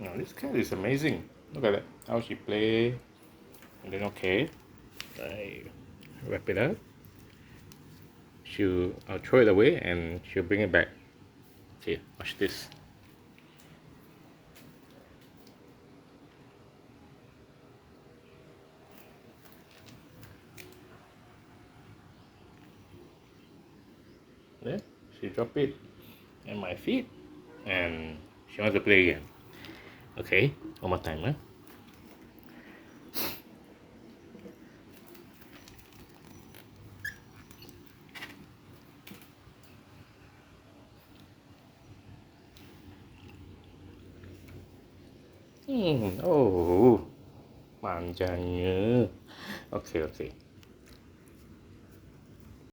Now this cat is amazing. Look at that. How she play. And then okay. I wrap it up. I'll throw it away and she'll bring it back. Okay, watch this. There, she drop it at my feet and she wants to play again. Okay, one more time, huh? Oh, manjanya. Okay, okay.